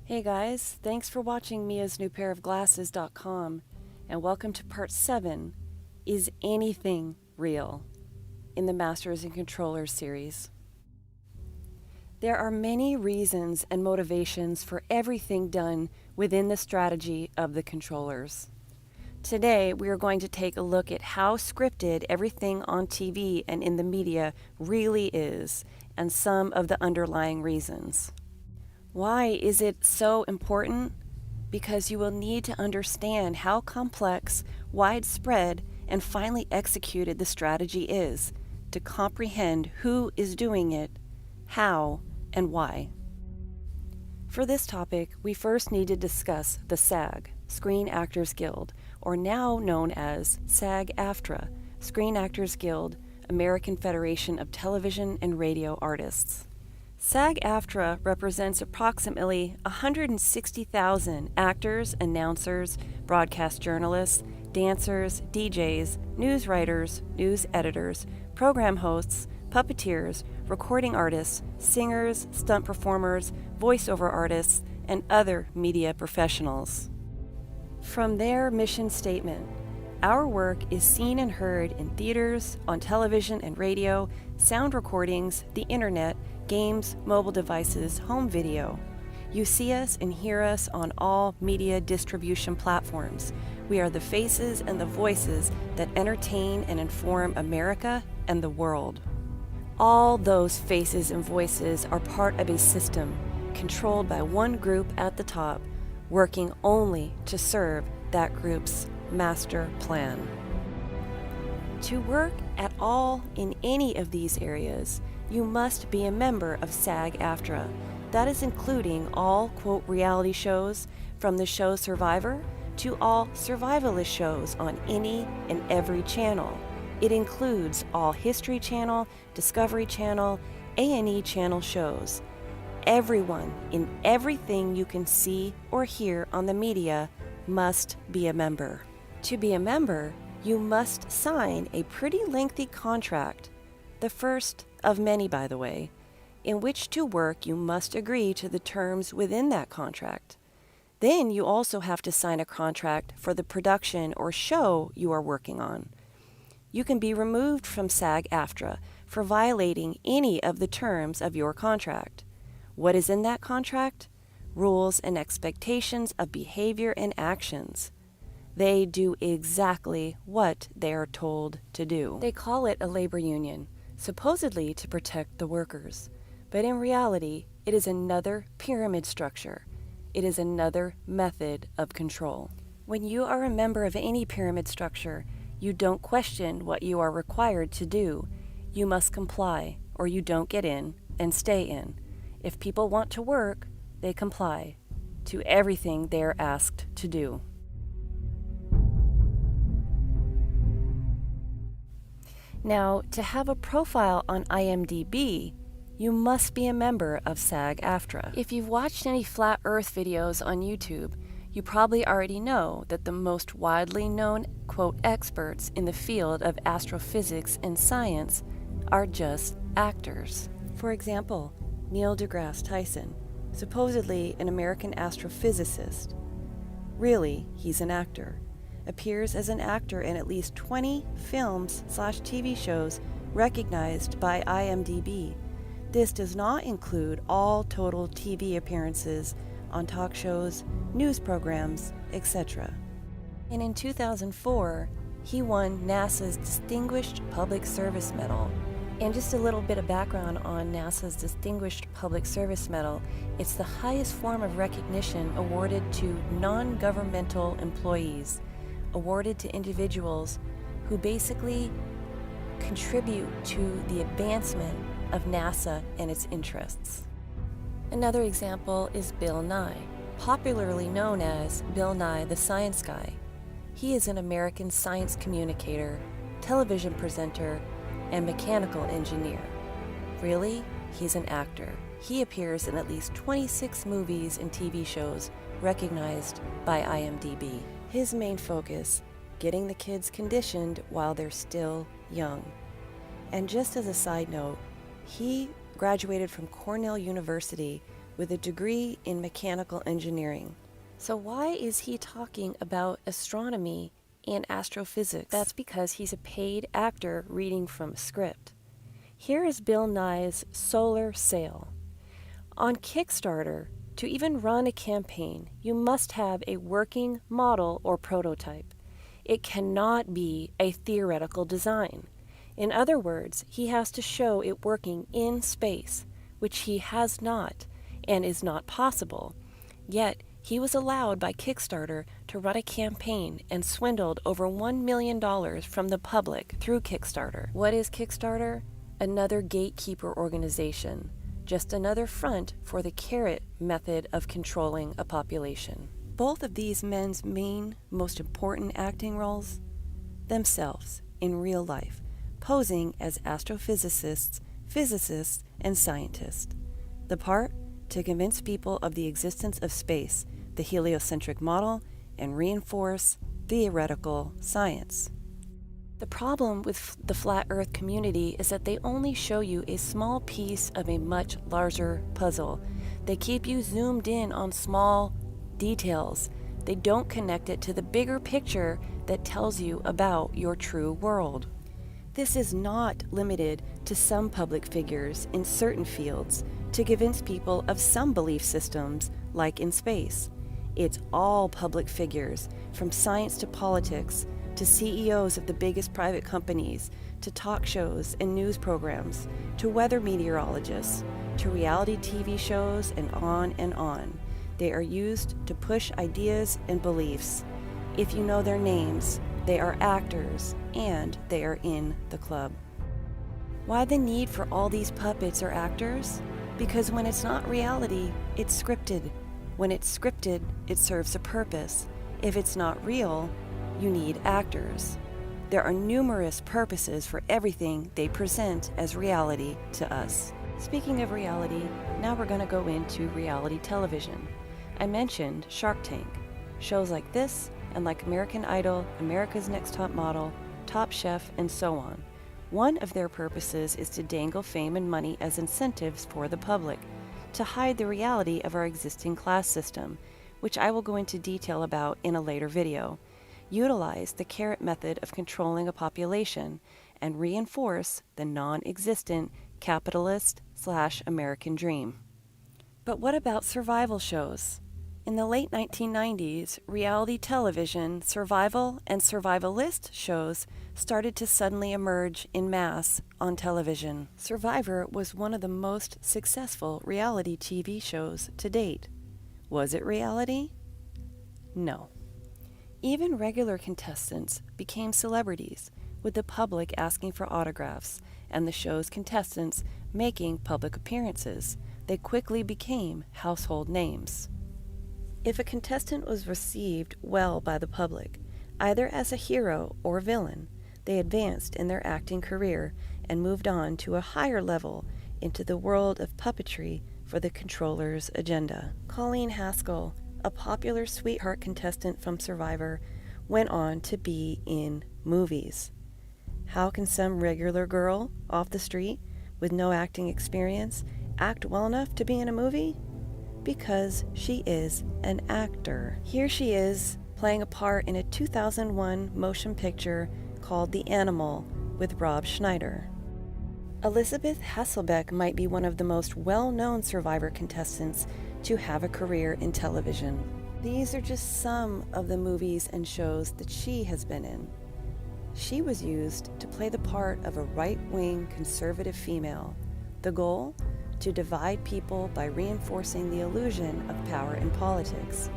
Hey guys, thanks for watching miasnewpairofglasses.com and welcome to part 7, Is Anything Real? In the Masters and Controllers series. There are many reasons and motivations for everything done within the strategy of the controllers. Today, we are going to take a look at how scripted everything on TV and in the media really is, and some of the underlying reasons. Why is it so important? Because you will need to understand how complex, widespread, and finely executed the strategy is to comprehend who is doing it, how, and why. For this topic, we first need to discuss the SAG, Screen Actors Guild, or now known as SAG-AFTRA, Screen Actors Guild, American Federation of Television and Radio Artists. SAG-AFTRA represents approximately 160,000 actors, announcers, broadcast journalists, dancers, DJs, news writers, news editors, program hosts, puppeteers, recording artists, singers, stunt performers, voiceover artists, and other media professionals. From their mission statement, our work is seen and heard in theaters, on television and radio, sound recordings, the internet, games, mobile devices, home video. You see us and hear us on all media distribution platforms. We are the faces and the voices that entertain and inform America and the world. All those faces and voices are part of a system controlled by one group at the top, working only to serve that group's master plan. To work at all in any of these areas, you must be a member of SAG-AFTRA. That is including all, quote, reality shows, from the show Survivor to all survivalist shows on any and every channel. It includes all History Channel, Discovery Channel, A&E Channel shows. Everyone in everything you can see or hear on the media must be a member. To be a member, you must sign a pretty lengthy contract, the first of many, by the way. In which to work, you must agree to the terms within that contract. Then you also have to sign a contract for the production or show you are working on. You can be removed from SAG-AFTRA for violating any of the terms of your contract. What is in that contract? Rules and expectations of behavior and actions. They do exactly what they are told to do. They call it a labor union, supposedly to protect the workers. But in reality, it is another pyramid structure. It is another method of control. When you are a member of any pyramid structure, you don't question what you are required to do. You must comply, or you don't get in and stay in. If people want to work, they comply to everything they are asked to do. Now, to have a profile on IMDb, you must be a member of SAG-AFTRA. If you've watched any flat earth videos on YouTube, you probably already know that the most widely known, quote, experts in the field of astrophysics and science are just actors. For example, Neil deGrasse Tyson, supposedly an American astrophysicist. Really, he's an actor. Appears as an actor in at least 20 films/TV shows recognized by IMDb. This does not include all total TV appearances on talk shows, news programs, etc. And in 2004, he won NASA's Distinguished Public Service Medal. And just a little bit of background on NASA's Distinguished Public Service Medal. It's the highest form of recognition awarded to non-governmental employees, awarded to individuals who basically contribute to the advancement of NASA and its interests. Another example is Bill Nye, popularly known as Bill Nye the Science Guy. He is an American science communicator, television presenter, and mechanical engineer. Really, he's an actor. He appears in at least 26 movies and TV shows recognized by IMDb. His main focus, getting the kids conditioned while they're still young. And just as a side note, he graduated from Cornell University with a degree in mechanical engineering. So why is he talking about astronomy and astrophysics? That's because he's a paid actor reading from a script. Here is Bill Nye's solar sail. On Kickstarter, to even run a campaign, you must have a working model or prototype. It cannot be a theoretical design. In other words, he has to show it working in space, which he has not and is not possible. Yet, he was allowed by Kickstarter to run a campaign and swindled over $1 million from the public through Kickstarter. What is Kickstarter? Another gatekeeper organization, just another front for the carrot method of controlling a population. Both of these men's main, most important acting roles? Themselves, in real life, posing as astrophysicists, physicists, and scientists. The part? To convince people of the existence of space, the heliocentric model, and reinforce theoretical science. The problem with the flat earth community is that they only show you a small piece of a much larger puzzle. They keep you zoomed in on small details. They don't connect it to the bigger picture that tells you about your true world. This is not limited to some public figures in certain fields to convince people of some belief systems, like in space. It's all public figures, from science to politics, to CEOs of the biggest private companies, to talk shows and news programs, to weather meteorologists, to reality TV shows, and on and on. They are used to push ideas and beliefs. If you know their names, they are actors, and they are in the club. Why the need for all these puppets or actors? Because when it's not reality, it's scripted. When it's scripted, it serves a purpose. If it's not real, you need actors. There are numerous purposes for everything they present as reality to us. Speaking of reality, now we're going to go into reality television. I mentioned Shark Tank. Shows like this, and like American Idol, America's Next Top Model, Top Chef, and so on. One of their purposes is to dangle fame and money as incentives for the public, to hide the reality of our existing class system, which I will go into detail about in a later video, utilize the carrot method of controlling a population, and reinforce the non-existent capitalist/American dream. But what about survival shows? In the late 1990s, reality television, survival, and survivalist shows started to suddenly emerge en masse on television. Survivor was one of the most successful reality TV shows to date. Was it reality? No. Even regular contestants became celebrities, with the public asking for autographs, and the show's contestants making public appearances. They quickly became household names. If a contestant was received well by the public, either as a hero or villain, they advanced in their acting career and moved on to a higher level into the world of puppetry for the controller's agenda. Colleen Haskell, a popular sweetheart contestant from Survivor, went on to be in movies. How can some regular girl off the street with no acting experience act well enough to be in a movie? Because she is an actor. Here she is, playing a part in a 2001 motion picture called The Animal with Rob Schneider. Elizabeth Hasselbeck might be one of the most well-known Survivor contestants to have a career in television. These are just some of the movies and shows that she has been in. She was used to play the part of a right-wing conservative female. The goal? To divide people by reinforcing the illusion of power in politics.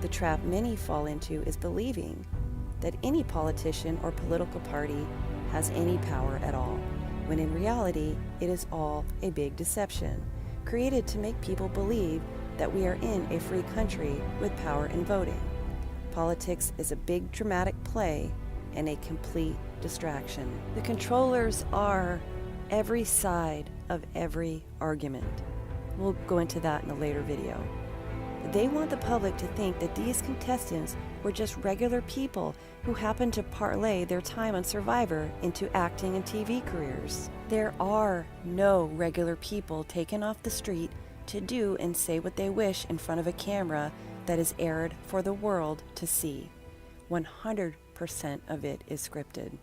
The trap many fall into is believing that any politician or political party has any power at all, when in reality it is all a big deception, created to make people believe that we are in a free country with power in voting. Politics is a big dramatic play and a complete distraction. The controllers are every side of every argument. We'll go into that in a later video. They want the public to think that these contestants were just regular people who happened to parlay their time on Survivor into acting and TV careers. There are no regular people taken off the street to do and say what they wish in front of a camera that is aired for the world to see. 100% of it is scripted.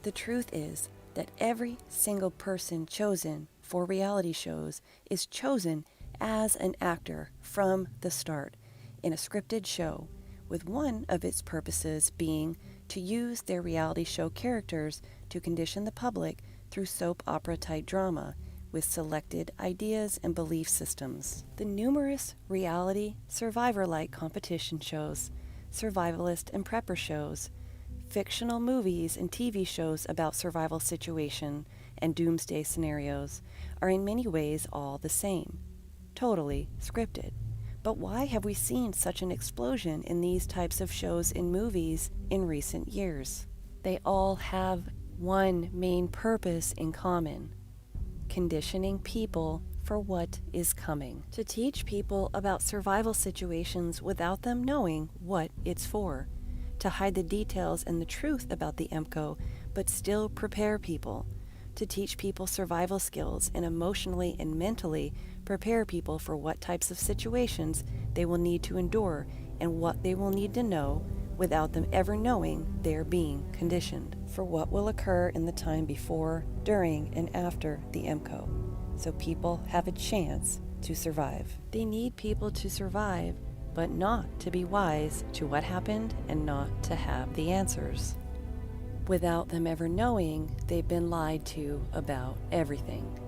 The truth is that every single person chosen for reality shows is chosen as an actor from the start in a scripted show, with one of its purposes being to use their reality show characters to condition the public through soap opera-type drama with selected ideas and belief systems. The numerous reality survivor-like competition shows, survivalist and prepper shows, fictional movies and TV shows about survival situation and doomsday scenarios are in many ways all the same, totally scripted. But why have we seen such an explosion in these types of shows in movies in recent years? They all have one main purpose in common: conditioning people for what is coming. To teach people about survival situations without them knowing what it's for. To hide the details and the truth about the EMCO, but still prepare people. To teach people survival skills and emotionally and mentally prepare people for what types of situations they will need to endure and what they will need to know without them ever knowing they're being conditioned for what will occur in the time before, during, and after the EMCO, so people have a chance to survive. They need people to survive, but not to be wise to what happened and not to have the answers, without them ever knowing they've been lied to about everything.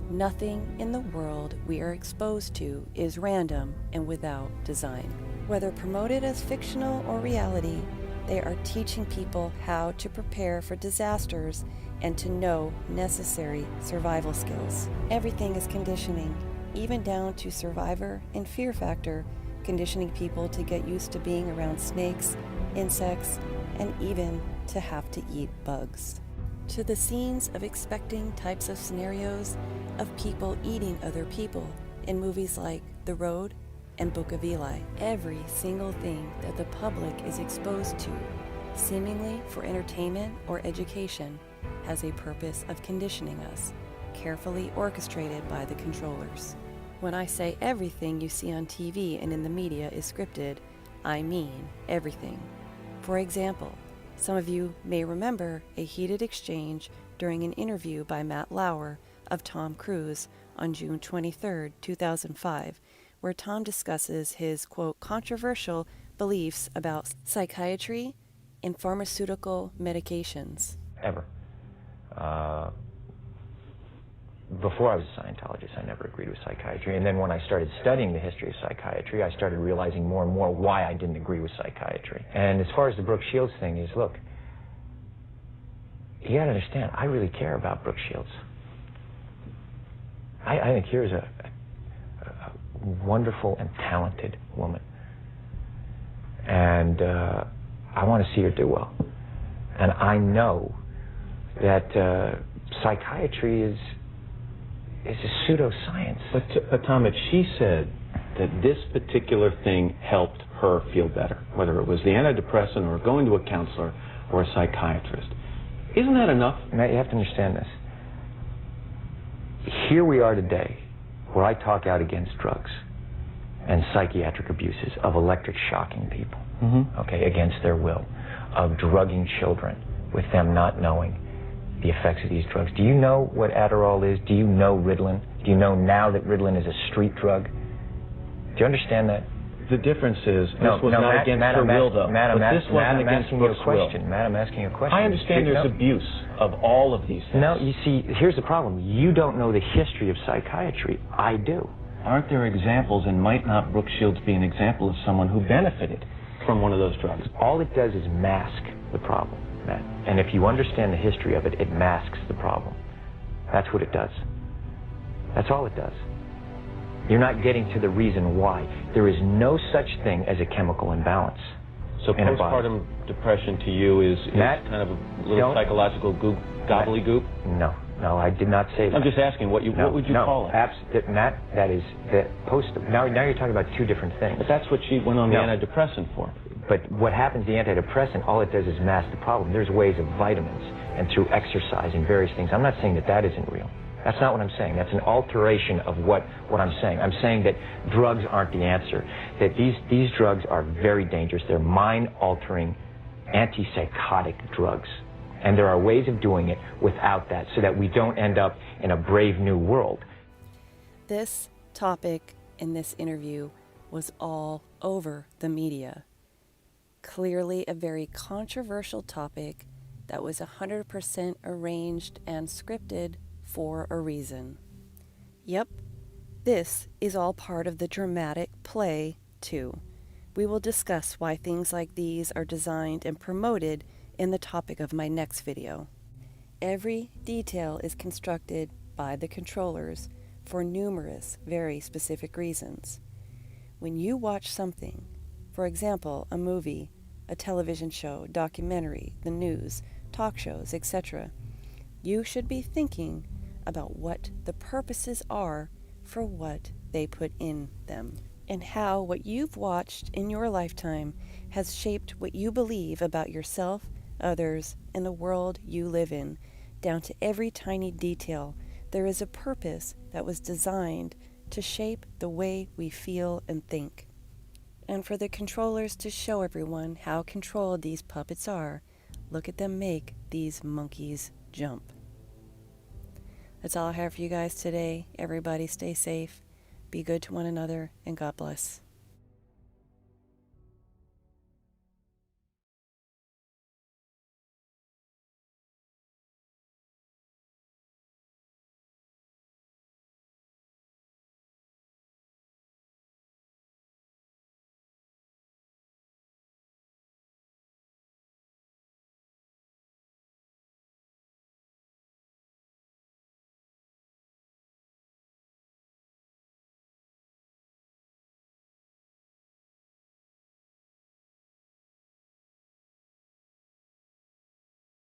Nothing in the world we are exposed to is random and without design. Whether promoted as fictional or reality, they are teaching people how to prepare for disasters and to know necessary survival skills. Everything is conditioning, even down to survivor and fear factor, conditioning people to get used to being around snakes, insects, and even to have to eat bugs. To the scenes of expecting types of scenarios of people eating other people in movies like The Road and Book of Eli. Every single thing that the public is exposed to, seemingly for entertainment or education, has a purpose of conditioning us, carefully orchestrated by the controllers. When I say everything you see on TV and in the media is scripted, I mean everything. For example, some of you may remember a heated exchange during an interview by Matt Lauer of Tom Cruise on June 23, 2005, where Tom discusses his, quote, controversial beliefs about psychiatry and pharmaceutical medications. Ever. Before I was a Scientologist, I never agreed with psychiatry. And then when I started studying the history of psychiatry, I started realizing more and more why I didn't agree with psychiatry. And as far as the Brooke Shields thing is, look, you gotta understand, I really care about Brooke Shields. I think here's a wonderful and talented woman. And I want to see her do well. And I know that psychiatry is a pseudoscience. But Tom, if she said that this particular thing helped her feel better, whether it was the antidepressant or going to a counselor or a psychiatrist, isn't that enough? Matt, you have to understand this. Here we are today, where I talk out against drugs and psychiatric abuses of electric shocking people, okay, against their will, of drugging children with them not knowing the effects of these drugs. Do you know what Adderall is? Do you know Ritalin? Do you know now that Ritalin is a street drug? Do you understand that? The difference is, this was not against her will, though. But this wasn't against Brooke's will. Matt, I'm asking you a question. I understand there's abuse of all of these things. No, you see, here's the problem. You don't know the history of psychiatry. I do. Aren't there examples, and might not Brooke Shields be an example of someone who benefited from one of those drugs? All it does is mask the problem, Matt. And if you understand the history of it, it masks the problem. That's what it does. That's all it does. You're not getting to the reason why. There is no such thing as a chemical imbalance. So postpartum depression to you is kind of a little psychological gobbledygook? No, I did not say that. I'm just asking, what would you call it? Matt, that is now you're talking about two different things. But that's what she went on the antidepressant for. But what happens, the antidepressant, all it does is mask the problem. There's ways of vitamins and through exercise and various things. I'm not saying that isn't real. That's not what I'm saying. That's an alteration of what I'm saying. I'm saying that drugs aren't the answer, that these drugs are very dangerous. They're mind-altering, antipsychotic drugs. And there are ways of doing it without that so that we don't end up in a brave new world. This topic in this interview was all over the media. Clearly a very controversial topic that was 100% arranged and scripted for a reason. Yep, this is all part of the dramatic play, too. We will discuss why things like these are designed and promoted in the topic of my next video. Every detail is constructed by the controllers for numerous, very specific reasons. When you watch something, for example, a movie, a television show, documentary, the news, talk shows, etc., you should be thinking about what the purposes are for what they put in them, and how what you've watched in your lifetime has shaped what you believe about yourself, others, and the world you live in, down to every tiny detail. There is a purpose that was designed to shape the way we feel and think. And for the controllers to show everyone how controlled these puppets are, look at them make these monkeys jump. That's all I have for you guys today. Everybody stay safe, be good to one another, and God bless.